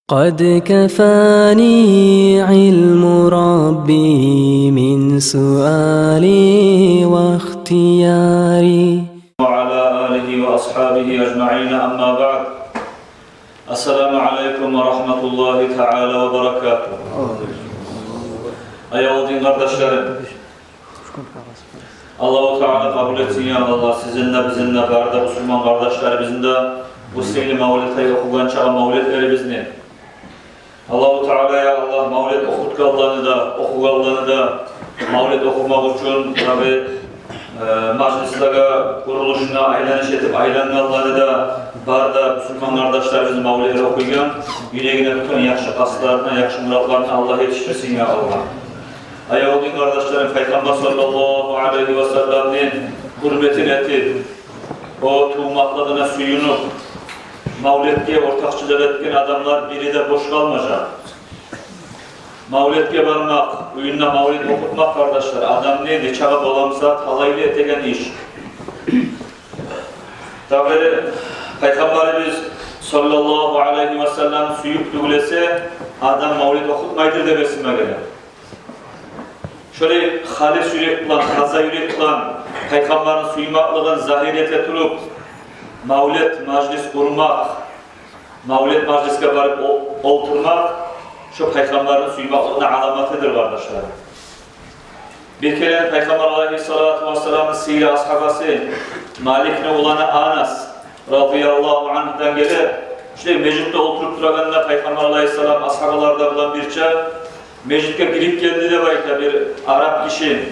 قد كفاني علم ربي من سؤالي واختياري وعلى آله وأصحابه أجمعين أما بعد السلام عليكم ورحمة الله تعالى وبركاته Ayol din kardeşlerim, Allah-u Teala kabul etsin ya Allah, sizinle bizimle barda Müslüman kardeşlerimizin de bu seyli mavlid'e okulan çağa mavlid'lerimizin Allah-u Teala ya Allah mavlid okutkallarını da, okukallarını da mavlid okumak için tabi majlislere kuruluşuna aylaniş etip aylankalları da barda Müslüman kardeşlerimizin mavlid'leri okuyan yine bütün yakşı kaslarına, yakşı muratlarına Allah yetiştirsin ya Allah. Ayağımın kardeşlerim, Peygamber sallallahu aleyhi ve sellem'in hürmetini etip, o tuğmaklığına suyunup, mavlid'e ortakçılık etken adamlar biri de boş kalmayacak. Mavlid'e varmak, oyunla mavlid okutmak kardeşler, adam neydi? Çağa dolamsa talaylı etegen iş. Tabi Peygamberimiz sallallahu aleyhi ve sellem suyup düğülese, adam mavlid okutmaydır demesine göre. Şöyle halis yürek bulan, taza yürek bulan, Peygamberin suymaklığın zahiriyete tutup, mavlid majlis kurmak, mavlid majliske varıp oturmak, şu Peygamberin suymaklığına alamatıdır kardeşler. Bir kere Peygamber aleyhissalatu vesselam'ın sihir ashabası, Malik'ne olanı Anas radıyallahu anh'dan gelir. İşte meclitte oturup durağında Peygamber aleyhissalam ashabalarda bulan bir çağ, meclitte girip geldi de bayta bir Arap kişi.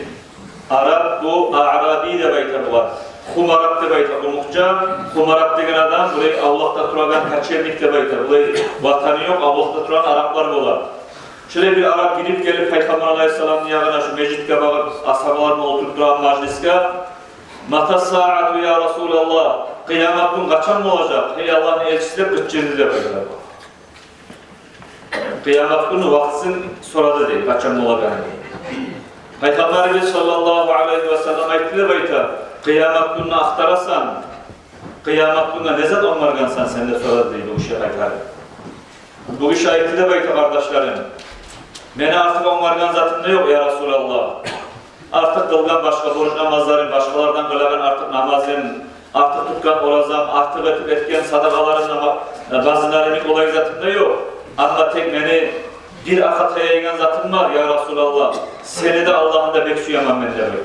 Arap bu, Arabi de bayta bu var. Humarap de bayta bu muhca. Humarap degen adam, burayı Allah'ta turagan kaçerlik de bayta. Burayı vatanı yok, Allah'ta turan Araplar bu var. Şöyle bir Arap girip gelip Peygamber aleyhissalam'ın yanına şu meclitte bakıp ashabalarına oturup duran majliske Mata saatu ya Resulallah, kıyamet gün kaçan mı olacak? Hey Allah'ın elçisi de kıçırdı de bayta bu. Kıyamet günü vaktin sonra değil, kaçan olacak. Peygamberimiz sallallahu aleyhi ve sellem ayettiler bayta, kıyamet gününü aktarasan, kıyamet gününe ne zat onlargansan sen de sonra değil bu işe bayta. Bu iş ayettiler bayta kardeşlerim. Beni artık onlargan zatında yok ya Resulallah. Artık kılgan başka borç namazların, başkalardan kılagan artık namazın, artık tutkan orazam, artık etken sadakaların, bazılarının olay zatında yok. Ama tek beni bir akataya egen zatım var ya Resulallah. Seni de Allah'ın da beksuyamam ben de böyle.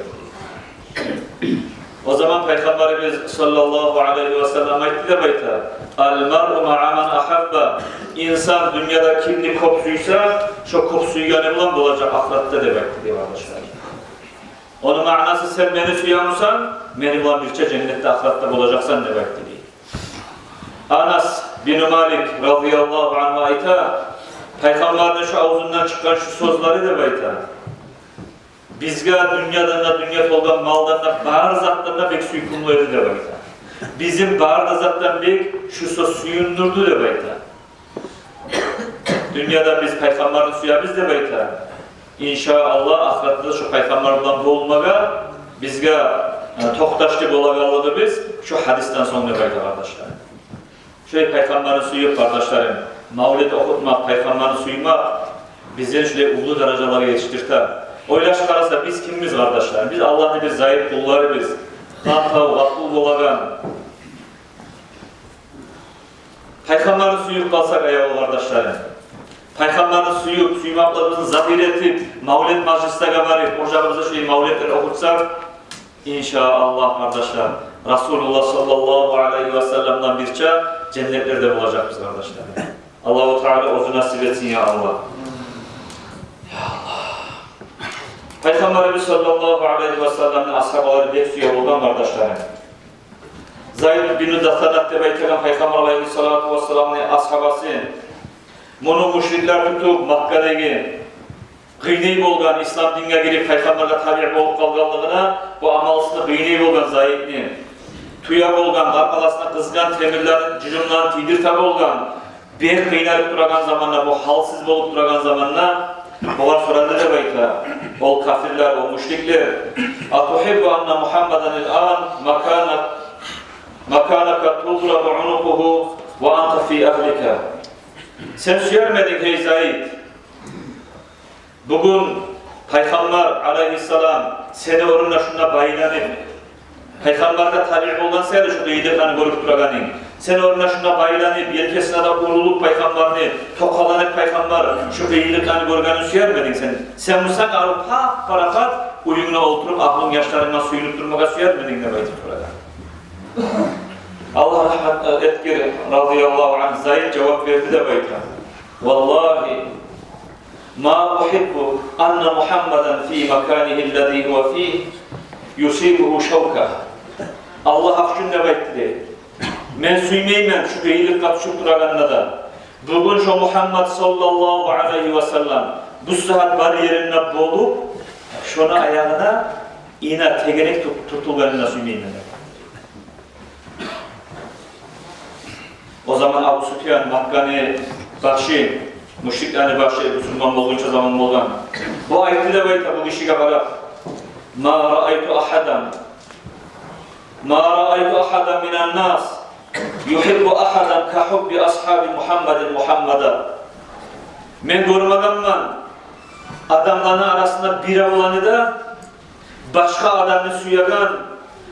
O zaman Peygamberimiz sallallahu aleyhi ve sellem ayette de bayta Al-mar'u ma'aman ahabba. İnsan dünyada kimli kopsuysa şu kopsuyu yanı bulan bulacak ahiratta demektir diye arkadaşlar. Onun manası sen beni suyamışsan beni bulan birçe cennette ahiratta bulacaksan demektir diye. Anas bin Malik radıyallahu anh ayta Peygamberin şu ağzından çıkan şu sözleri de bayta bizge dünyadan da dünya olgan maldan da bağır zatlarına bek suykunları de bayta bizim bağır da zattan bek şu söz suyundurdu de bayta dünyada biz Peygamberin suya biz de bayta İnşallah ahiratta şu Peygamberden boğulmaga bizge toktaşlık olagallığı biz şu hadisten sonra bayta kardeşler. Şöyle Peygamberin suyu kardeşlerim, mavlid okutmak, Peygamberin suymak bizleri şöyle ulu derecelara yetiştirter. Öyle çıkarsa biz kimimiz kardeşler? Biz Allah'ın bir zayıf kulları biz. Kantav, vakul olagan. Peygamberin suyu kalsak ayağı kardeşlerim. Peygamberin suyu, suymaklarımızın zahir etip, mavlid majlisine varıp, ocağımıza şöyle mavlidleri okutsak, İnşallah kardeşler, Resulullah sallallahu aleyhi ve sellem'den bir çağ cennetlerde bulacak biz kardeşler. Allah-u Teala ozu nasip etsin ya Allah. Ya Allah. Peygamberimiz sallallahu aleyhi ve sellem'in ashabaları bek suya olan kardeşlerim. Zayd bin Datanat debeytelen Peygamber aleyhissalatu ve sellem'in ashabası bunu müşrikler tutup Makka'daki gıyney bolgan İslam dinine girip Peygamber'e tabi bolup kalganlığına bu amalısını gıyney bolgan zayıfni tuya bolgan, arkalasına kızgan temirlerin, cücümlerin tidir bolgan bir kıynayıp duragan zamanla, bu halsiz bolup duragan zamanla bular soradı da bayta ol kafirler, o müşrikler atuhibbu anna Muhammeden il-an makanaka tudrabu unukuhu ve anta fi ahlika Sen suyarmedin hey Zaid. Bugün Peygamber aleyhisselam seni oruna şuna bayılanıp Peygamber'de talip olan seyre şu iyiliklerini görüp durağını sen oruna şuna bayılanıp yelkesine de vurulup Peygamber'ini tokalanıp Peygamber şu iyiliklerini görgeni suyarmedin sen. Sen musak alıp hak parakat uyumuna oturup aklın yaşlarından suyunup durmaya suyarmedin de baytıp durağını. Allah rahmet etkiri radıyallahu anh Zaid cevap verdi de bayta. Vallahi ma uhibbu anna Muhammadan fi makanihi alladhi huwa fihi yusibuhu şavka. Allah hakkında baytdi. Men suymeymen şu iyilik katışıp durağında da. Bugün şu Muhammed sallallahu aleyhi ve sellem bu saat bariyerine bolup şuna ayağına ina tegerek tutulganına suymeymen. O zaman Abu Sufyan, Makkani, Bahşi, müşriklerine Bahşi, Müslüman olunca zaman olgan. Bu ayette de bayta bu kişiye bırak. Ma ra'aytu ahadan minan nas yuhibbu ahadan ka hubbi ashabi Muhammed'a. Men görmeganman adamların arasında bir olanı da başka adamı suyagan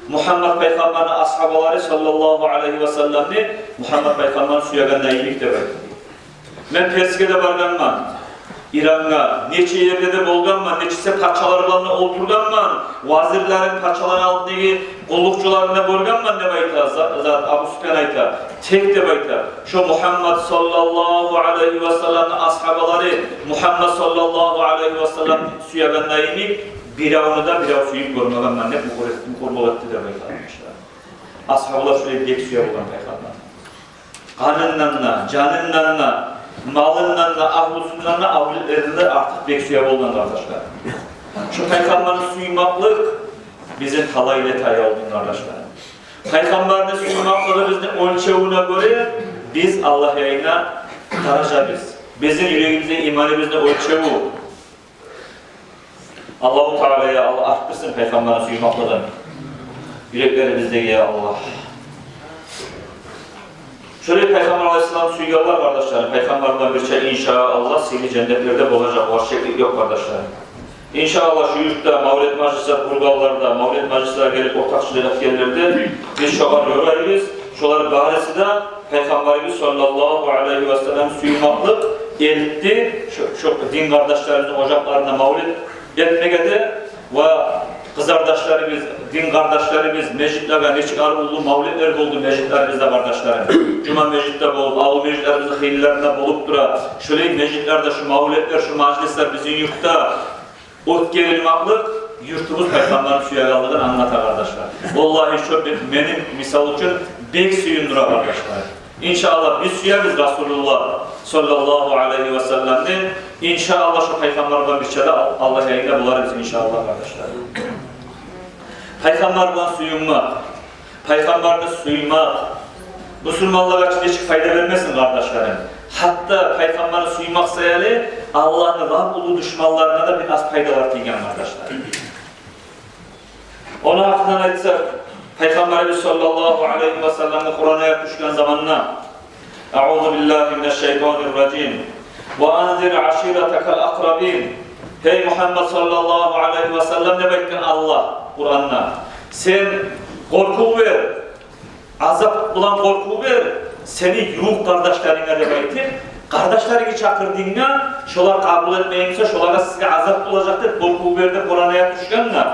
Muhammed Peygamber'in ashabaları sallallahu aleyhi ve sellem'ni Muhammed Peygamber'in suyaganına iyilik de verdi. Men Persike'de barganman, İran'a, neçe yerde de bolganman, neçese parçalarlarına oturganman, vazirlerin parçaları altındaki kullukçularına bolganman ne bayta, zat Abu Sufyan ayta, tek de bayta. Şu Muhammed sallallahu aleyhi ve sellem'in ashabaları, Muhammed sallallahu aleyhi ve sellem suyaganına iyilik, biravını da birav suyup görmeganman ne bu kurbalıktı da bayta. Ashablar şöyle bir suya bulan Peygamber. Kanınlanla, canınlanla, malınlanla, ahlusunlanla, avlilerinde artık bir suya bulan kardeşler. Şu Peygamber'in suyumaklık bizim talayletaya olduğunu kardeşler. Peygamber'in suyumaklığı bizden ölçeğine göre biz Allah yayına daraja biz. Bizim yüreğimizde imanımızda ölçeği. Allah-u Teala'ya Allah arttırsın Peygamber'in suyumaklığını. Yüreklerimizde ya Allah. Şöyle Peygamber Aleyhisselam suyuyorlar kardeşlerim. Peygamber'den bir şey inşallah seni cennetlerde bulacak. Var şekli yok kardeşlerim. İnşallah şu yurtta, Mavlid Meclisler, Burgallarda, Mavlid Meclisler gelip ortakçılık yerlerde biz şoğar yorarız. Şoğar baresi de Peygamberimiz sallallahu aleyhi ve sellem suyumaklık eltti. Şu din kardeşlerimizin ocaklarına Mavlid etmekede ve kız kardeşlerimiz, din kardeşlerimiz, mecitlerine neçik arılı mavlidler oldu mecitlerimizde kardeşlerim. Cuma mecitler bulup, ağlı mecitlerimizin hillerinde bulup dura. Şöyle mecitlerde şu mavlidler, şu meclisler bizim yurtta ot gerilmaklık, yurtumuz Peygamber'in suya kaldığını anlatar kardeşler. Vallahi şu benim misal için bek suyundura kardeşler. İnşallah biz suyarız Resulullah sallallahu aleyhi ve sellem'den. İnşallah şu Peygamber'den bir şeyde Allah yayında bularız inşallah kardeşler. Peygamber'den suyunmak, Peygamber'den suyunmak, Müslümanlığa hiç fayda vermesin kardeşlerim. Hatta Peygamber'den suyunmak sayılı Allah'ın Rab ulu düşmanlarına da biraz fayda var diyeceğim kardeşler. Ona hakkından aytsak, Peygamberimiz sallallahu aleyhi ve sellem'in Kur'an'a düşken zamanına Euzu billahi mineşşeytanirracim ve anzir aşiretekel akrabin. Hey Muhammed sallallahu aleyhi ve sellem ne beklen Allah Kur'an'na. Sen korku ver, azap bulan korku ver, seni yuğuk kardeşlerine de bekler. Kardeşlerini çakırdığında, şolar kabul etmeyinse, şolara size azap olacaktır. Korku ver de Kur'an'a düşkenle.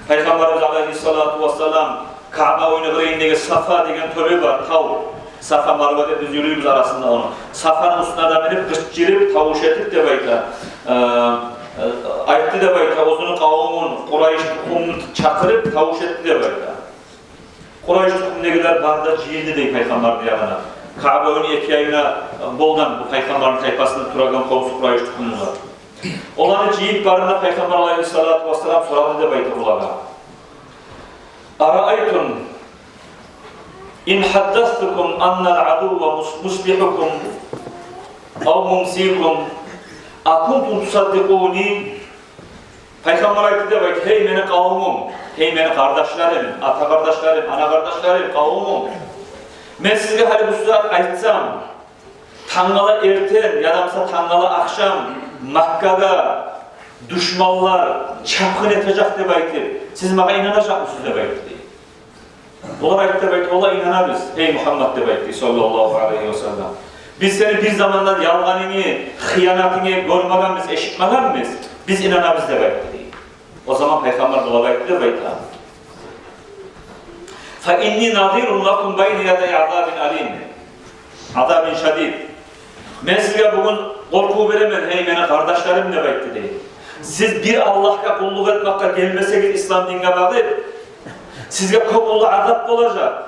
Peygamberimiz aleyhissalatu vesselam Kabe oyunu Safa degen töbe var, tav. Safa Marva'da biz yürüyümüz arasında onu. Safa'nın üstüne de binip kışçırıp, tavuş etip de bayta. Aytti de bayta, ozunu kavmun, Kurayş tukumunu çakırıp, tavuş etti de bayta. Kurayş tukum ne kadar barda cihildi dey Peygamber diyagana. Kabe oyunu iki ayına boldan bu Peygamber'in tayfasında turagan komşu Kurayş tukumu var. Olanı cihil barında Peygamber aleyhissalatu vesselam soradı da bayta bulaga. Ara'aytun in haddastukum annal aduva muslihukum aw mumsikum akuntum tusaddiquni. Peygamber ayette bak hey meni kavmum, hey meni kardeşlerim, ata kardeşlerim, ana kardeşlerim, kavmum. Men sizge hali bu sözü aytsam, Tangala erten, yadamsa tangala akşam Makka'da düşmanlar çapkın edecek de baytı. Siz bana inanacak mısınız de baytı? Ola baytı de baytı, ola inanarız. Ey Muhammed de baytı sallallahu aleyhi ve sellem. Biz seni bir zamanlar yalganını, hıyanatını görmeden biz, eşitmeden miyiz? Biz inanarız de baytı. O zaman Peygamber ola baytı de baytı. فَاِنِّي نَظِيرٌ لَكُمْ بَيْنِ يَدَيْ عَذَابٍ عَلِيمٍ Azabın şadid. Ben size bugün korku veremem, hey bana kardeşlerim de bekle değil. Siz bir Allah'a kulluk etmekle gelmeseniz İslam dinine bakıp, sizge kopullu azap olacak.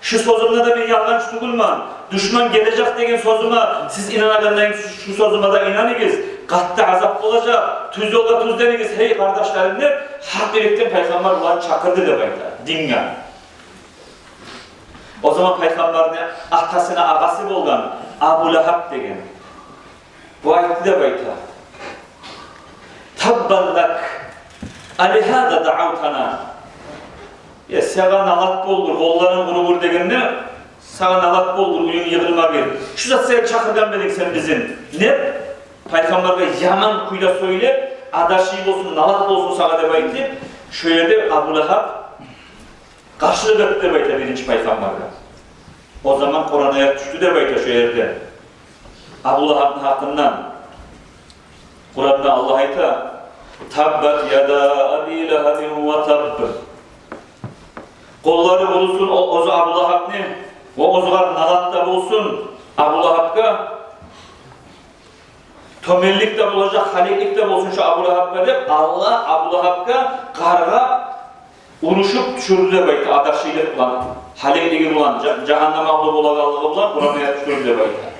Şu sözümde de ben yalgancı tutulmam. Düşman gelecek degen sözüme, siz inananlardan şu sözüme de inanınız. Katta azap olacak. Tuz yolda tuz deniniz, hey kardeşlerim de, hak birlikte Peygamber ulan çakırdı de bekle, dinle. O zaman Peygamber'in atasına ağası olan Abu Lahab degen. Bu ayette de bayta. Tabban lak alihada da'avtana. Ya sana nalat boldur, kolların bunu vur degenine sana nalat boldur, uyun yığılma bir. Şu da sen çakırdan bedin sen bizim. Ne? Peygamber'e yaman kuyla söyle, adaşıyım olsun, nalat olsun sana de bayta. Şöyle de Abu Lahab karşılık etti de bayta birinci Peygamber'e. O zaman Kur'an'a düştü de bayta şu yerde. Abu Lahab'ın hakkından Kur'an'da Allah ayta Tabbat yada abi lahabin ve tabb. Kolları bulsun ozu Abu Lahab ne? Ve ozugar nalatta bulsun Abu Lahab'ka tömellik de bulacak, haliklik de bulsun şu Abu Lahab'ka deyip Allah Abu Lahab'ka karga uruşup düşürdü de bayta adaşıyla bulan, halikliği bulan, cehennem abla bulagalığı bulan Kur'an'a düşürdü de bayta.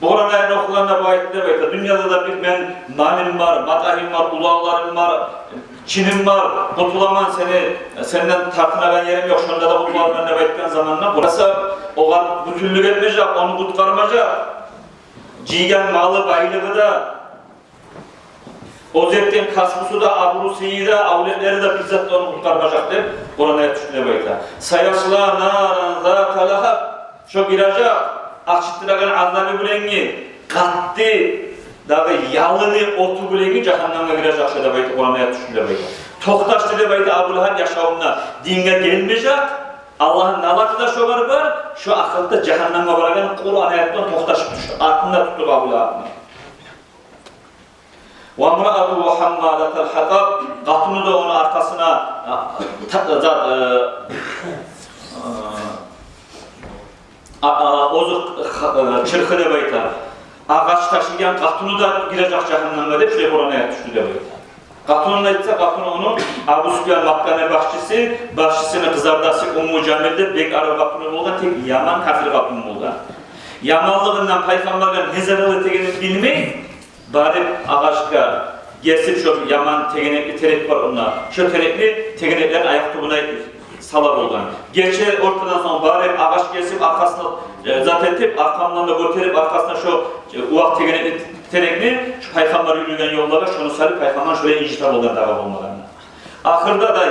Bu Kur'an'ı okulanlar bu ayette bayta. Dünyada da bir ben malim var, matahim var, ulağlarım var, Çinim var, kurtulaman senden tartınagan yerim yok. Şunda da kurtulaman ne baytken zamanla. Burası oğlan bütünlük etmeyecek, onu kurtkarmayacak. Cigen malı baylığı da, o zevkten kasbusu da, abrusiyi de, avletleri de bizzat onu kurtarmayacak deyip Kur'an'a düşüne bayta. Sayasla naran zâta lahab. Şu giracak, açıttıragan azabı bulengi, kattı, dağı yalını otu bulengi cehenneme girecek şey de bayta, Kur'an'a düşüne bayta. Toktaştı de bayta Abu Lahab yaşamına dinge gelmeyecek, Allah'ın nalatı da şu var, şu akılda cehenneme bırakan Kur'an ayetinden toktaşıp düştü. Aklında tuttu Abu Lahab'ını. وَمْرَأَتُهُ حَمَّالَةَ الْحَطَبِ Katını da onun arkasına ozuk çırkı de bayta. Ağaç taşıyan katını da girecek cehenneme de şuraya Kur'an'a düştü de bayta. Katının da ise katını onun Abu Süfyan Makkane başçısının kızardası Ummu Camil'de bek arı katını buldu, tek Yaman kafir katını buldu. Yamanlığından Peygamber'den nezarlı tegenini bilmeyi bari ağaçka gesip şu yaman tegenekli terek var onlar. Şu terekli tegeneklerin ayak tubuna salar olan. Geçer ortadan sonra bari ağaç gesip arkasına zaten etip arkamdan da götürüp arkasına şu uvak tegenekli terekli şu Peygamber yürüyen yollara şunu sarıp Peygamber şuraya incitap olan davam olmalarına. Ahırda da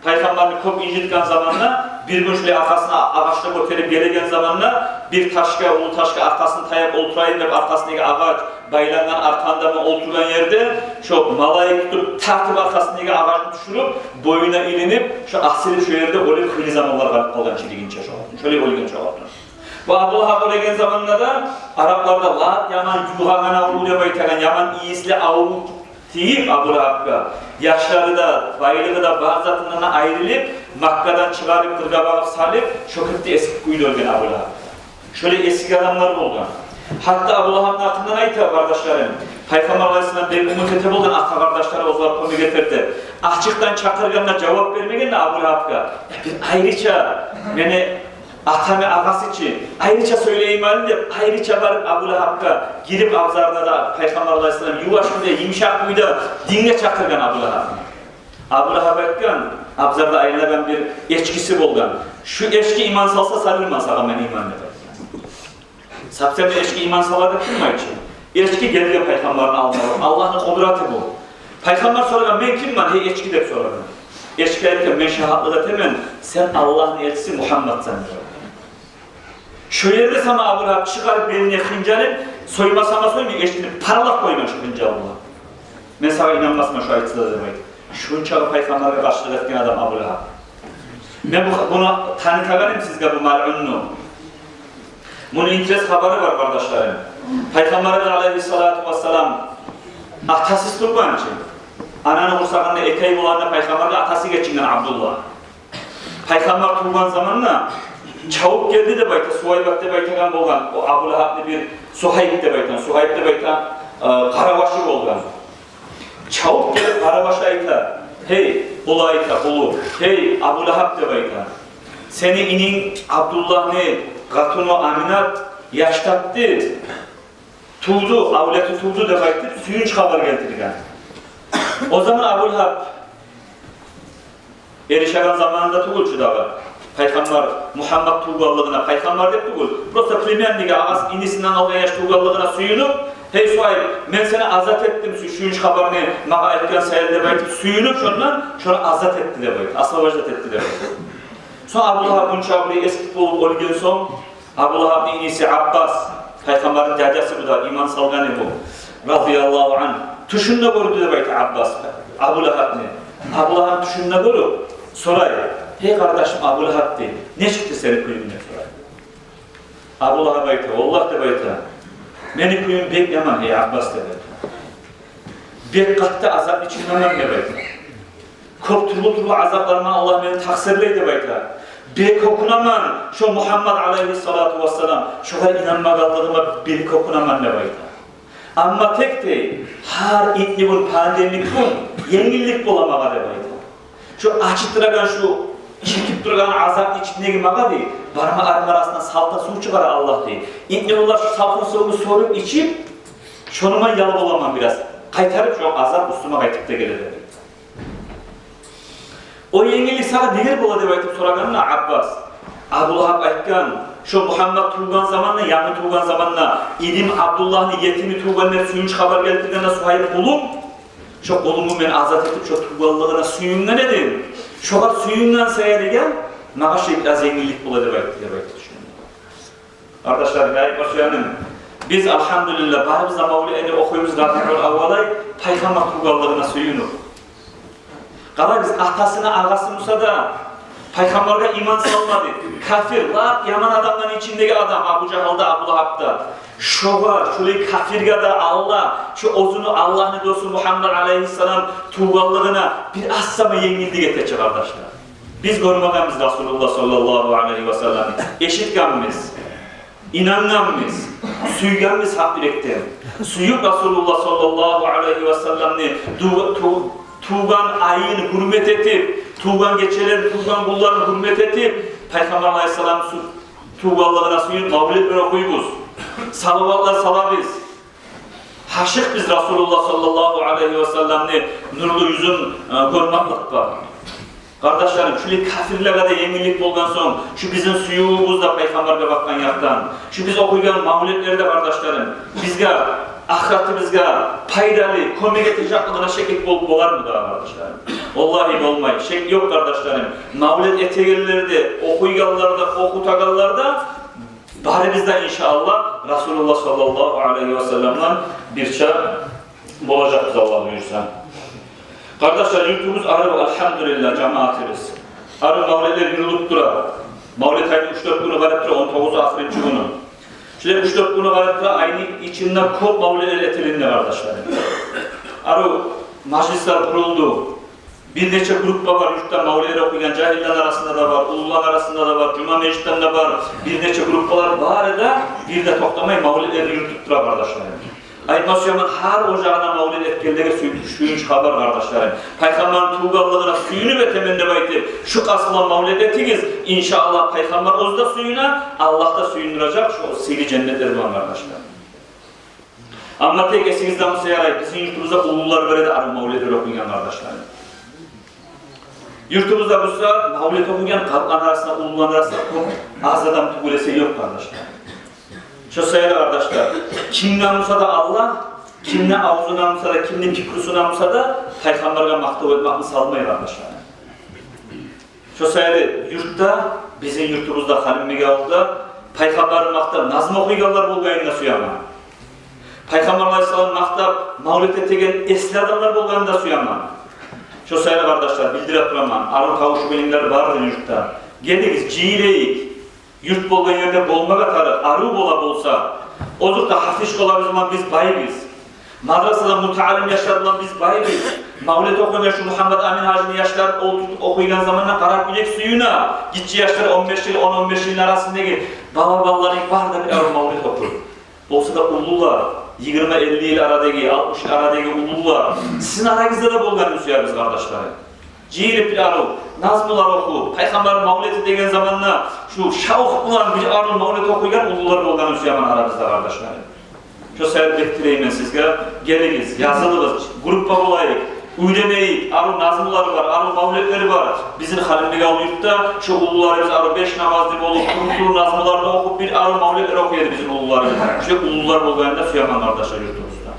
Peygamber'in çok incitken zamanla bir gün şöyle arkasına ağaçta götürüp gelegen zamanla bir taşka, ulu taşka arkasını tayıp oturayım hep arkasındaki ağaç baylandan arkanda mı oturan yerde şu malayı tutup tartıp arkasındaki ağacı düşürüp boyuna ilinip şu aksili şu yerde öyle kıyı zamanlar kalıp kalan çiligince şu altın. Şöyle olgun şu altın. Bu Abu Lahab olegen zamanlarda Araplarda Lat yaman yuğağına uluya baytagan yaman iyisli avlu tiyip Abu Lahab'ga yaşları da, baylığı da bazılarından ayrılıp Makka'dan çıkarıp kırga bakıp salıp şokette eski kuydu olgen Abu Lahab. Şöyle eski adamlar oldu. Hatta Abu Lahab'ın hakkından ayta kardeşlerim. Peygamber Aleyhisselam bir umut etip olan ata kardeşleri o zaman konu getirdi. Açıktan çakırganına cevap vermegen de Abu Lahab'ga. Bir ayrıca beni atam ve ağası için ayrıca söyleyeyim halim de ayrıca varıp Abu Lahab'ga girip avzarına da Peygamber Aleyhisselam yuvaşın diye yumuşak kuyuda dinle çakırgan Abu Lahab. Abu Lahab etken avzarda ayrılagan bir eçkisi bolgan. Şu eçki iman salsa sarılmaz ağa ben iman eder. Sapsende eşki iman saladı kılma için. Eşki geldi Peygamber'in almalı. Allah'ın kudreti bu. Peygamber soruyor, ben kim var? Hey eşki de soruyor. Eşki derken ben şahatlı da temen, sen Allah'ın elçisi Muhammed sen diyor. Şu yerde sana Abu Lahab çıkarıp beline hıncarı soymasama soymayı eşitini paralak koymuş hıncarı buna. Ben sana inanmasına şu ayetinde demeyi. Şunun çağı peygamberine karşılık etken adam Abu Lahab. Ben bunu tanıtabilirim sizge bu mal'unnu. Bunun interes haberi var kardeşlerim. Peygamberimiz aleyhissalatu vesselam atasız turban için. Ananın kursağında ekey bulanına peygamberle atası geçingen Abdullah. Peygamber turban zamanına çabuk geldi de bayta, Suhayb de baytagan bolgan. O Abu Lahab'lı bir Suhayb de baytan, Suhayb de baytan Karabaşı bolgan. Çabuk gelip Karabaşı ayta, hey ulu ayta, ulu, hey Abu Lahab de baytan. Seni inin Abdullah ne, Gatunu Aminat yaştattı, tuğdu, avleti tuğdu de baytı, suyun çıkabar getirgen. O zaman Abu Lahab erişen zamanında tuğul şu da var. Peygamber Muhammed tuğallığına, peygamber de tuğul. Burası primenlige ağız inisinden algan yaş tuğallığına suyunu, hey Suhayb, ben seni azat ettim, suyun çıkabarını mağa etken sayılır de baytı, suyunu şunu azat etti de baytı, asla vacdat etti de baytı. Sonra Abu Lahab'ın çabırı eski bulup olgen son, Abu Lahab'ın inisi Abbas, peygamberin dedesi bu da, iman salganı bu, radıyallahu anh. Tuşunla gördü de baytı Abbas, Abu Lahab ne? Abu Lahab tuşunla görüp, sorayım, hey kardeşim Abu Lahab değil, ne çıktı senin kuyumuna sorayım? Abu Lahab baytı, Allah de baytı, beni kuyum bek yaman hey Abbas de baytı. Bek katta azap içinden ne baytı? Kop turlu azaplarına Allah beni taksirleydi baytı. Bek okunaman, şu Muhammed aleyhissalatu vesselam, şuna inanmagalığıma bek okunaman ne baytı? Amma tek değil, har itni bun pandemik bun, yengillik bulamağa debaydı. Şu açıttıragan, şu çekip durgan azap içindeki mağa değil, barma arasından salta su çıkar Allah değil. İtni bunlar şu saltın suyunu sorup içip, şonuma yalı bulamam biraz. Kaytarıp şu azap üstüme kaytıp da gelir debaydı. O yengillik sana neler bula debaydı soraganına Abbas. Abu Lahab aytkan, şu Muhammed tuğgan zamanla, yanı tuğgan zamanla, idim Abdullah'ın yetimi tuğganlar suyun haber getirdiğinde Suhayb bulum, şu kolumu ben azat etip şu tuğganlığına suyundan edin. Şu kadar suyundan seyirgen, nağa şey biraz zenginlik buladı belki düşünün. Arkadaşlar, layık başlayanım, biz elhamdülillah barımızda Mevla'yı okuyumuz Rabbim'in avvalay, Peygamber tuğganlığına suyunu. Kala biz atasına ağası Musa da, Peygamber'e iman salmadı. Kafir, yaman adamların içindeki adam, Abu Cehal'da, Abu Lahab'da. Şu var, şöyle kafirge da Allah, şu ozunu Allah'ın dostu Muhammed aleyhisselam tuğallığına bir asama yengildi getirecek kardeşler. Biz görmediğimiz Resulullah sallallahu aleyhi ve sellem eşitkenmiz, inanganmiz, suyganmiz hak yürekten. Suyup Resulullah sallallahu aleyhi ve sellem'ni tuğgan ayını hürmet etip, tuğgan geçeleri, tuğgan kullarını hürmet etip, Peygamber aleyhisselam tuğallığına suyun mavlid ve okuyuz. Salavatlar salabiz. Haşık biz Resulullah sallallahu aleyhi ve sellem'ni nurlu yüzün görmaklık var. Kardeşlerim, şu kafirlere de yenilik bulgan son, şu bizim suyumuzda Peygamber'e bakkan yaktan, şu biz okuygan mavlidleri de kardeşlerim, bizge, ahiratı bizge paydalı, komik etecekliğine şekil bolar mı daha kardeşlerim? Vallahi olmayı, şekil yok kardeşlerim. Mavlid etegelleri de, okuyganları da, okutaganları da, bari bizde inşallah Resulullah sallallahu aleyhi ve sellem'den bir çağ bulacak biz Allah buyursa. Kardeşler, yurtumuz arı elhamdülillah cemaatimiz. Arı mavlidler yürülüp durar. Mavlid ayını 3-4 günü garip durar, 19 ahirci günü. Şöyle 3-4 günü garip durar, aynı içinden kop mavlidler etilinde kardeşlerim. Arı meclisler kuruldu. Bir neçe grupta var, yurtta mavlidler okuyan cahiller arasında da var, ulular arasında da var, cuma meclisten de var. Bir neçe gruplar bari da bir de toplamayı mavlidleri yürütüp durar kardeşlerim. Aytmasyomun her ocağına mavlid etkileri suyun çıkarlar kardeşlerim. Peygamber'in tuğallığına suyunu ve teminde baytı. Şu kasılan mavlid etiniz, inşallah Peygamber ozda suyuna, Allah da suyunduracak şu sihri cennetleri var kardeşlerim. Ama tek esinizden bu seyaray, bizim yurtumuzda ulular böyle de arı mavlidleri okuyan kardeşlerim. Yurtumuzda bu sefer mavlid okuyan kalklar arasında, ulular arasında az adam tuğulesi yok kardeşlerim. Şu sayılı kardeşler, kim namusa da Allah, kim ne avuzu namusa da, kim ne fikrusu namusa da Peygamber'e maktub etmekini salmayın kardeşler. Şu sayılı yurtta, bizim yurtumuzda Halim Megavul'da Peygamber maktab nazım okuyganlar bolgayında suyama. Peygamber Aleyhisselam maktab mavlid etegen esli adamlar bolgayında suyama. Şu sayılı kardeşler bildirip duraman, arı kavuşu bilimler vardır yurtta. Geliniz ciğireyik, yurt bolgan yerde bolmaga tarı, arı bola bolsa, ozukta hafiş ola zaman biz baybiz. Madrasada mutaalim yaşladılan biz baybiz. Mavlid okuyan şu Muhammed Amin Hacı'nın yaşlar okuyulan zamanla Karakbilek suyuna gitçi yaşlar 15 yıl 10-15 yılın arasındaki baba-babaların barda bir arı mavlid okur. Olsa da ulular, 20-50 yıl aradaki, 60 yıl aradaki ulular, sizin aranızda da bolganı suyarız kardeşlerim. Ciğirip bir arı, nazmılar oku, Peygamber mavlidi degen zamanla şu şavuk bulan bir arı mavlid okuyan ulular bolganı suyaman aranızda kardeşlerim. Şu sebep bektireyim ben sizge, geliniz, yazılırız, gruppa olayık, üylemeyik, arı nazmıları var, arı mavlidleri var. Bizim halimlik alıyıp da şu ulularımız arı 5 namazlı olup, kuru nazmılarda okup bir arı mavlidleri okuyordu bizim ulularımız. Şu ulular bolganında suyaman kardeşler yurtumuzda.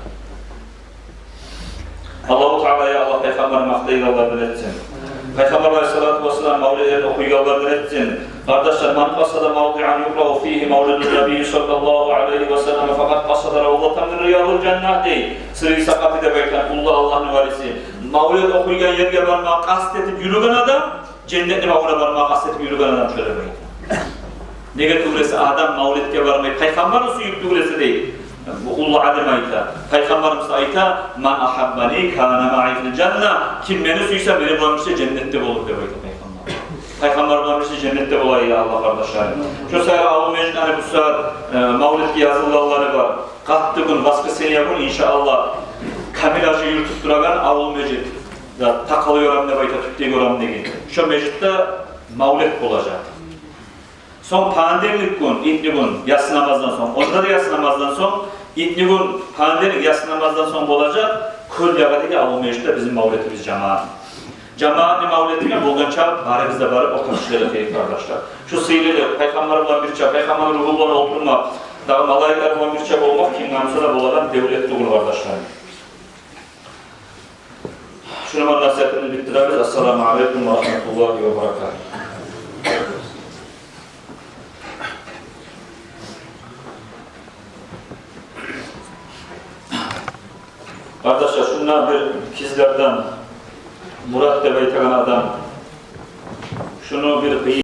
Allah-u Teala'ya Allah Peygamber'in maktayı Allah'tan etsin. Peygamber Aleyhisselatü Vesselam mavlidlerini okuyuyorlardan etsin. Kardeşler, man qasada mavdi'an yuqra'u fihi mavlidun Nebiyyi sallallahu aleyhi ve sellem fakat qasada ravzatan min riyadil cennet değil. Sırrı sakatı da beklen, Allah'ın varisi. Mavlid okuyuyan yerge varmağa kastetip yürügen adam, cennetli mavlide varmağa kastetip yürügen adam şöyle beklen. Nege tuğresi adam mavlidke varmayı, Peygamber'in suyup tuğresi değil. Bu ulu alim ayta. Peygamberimiz ayta, man ahabbani kana ma'i fil cennet. Kim beni suysa beni bulamışsa cennette olur diyor Peygamber. Peygamber bulamışsa cennette olayı ya Allah kardeşlerim. Şu sayı Avu Mecid hani bu saat mavlidki yazılıları var. Kattı gün, baskı seni yapın inşallah. Kamil acı yürütüp duragan Avu Mecid. Takalıyor ne bayta tüpteyi oram ne gibi. Şu Mecid'de mavlid olacak. Son pandemik gün, ilk gün yatsı namazdan son, onda da yatsı namazdan son, ilk gün pandemik yatsı namazdan son olacak. Kul yagadaki Avu Mecid'de bizim mavlidimiz cemaat. Cemaatli mavlidine bolgan çağ, bari bizde barıp oturmuşları teyip kardeşler. Şu sıyırıyla Peygamber olan bir çağ, Peygamber ruhu olan oturmak, daha malayikler olan bir çağ olmak kim namsada boladan devletli olur kardeşler. Şunu nasihatini bitiririz. Esselamu Aleyküm ve Rahmetullahi ve Berekatuhu. Kardeşler şundan bir ikizlerden Murat Debeytegan adam şunu bir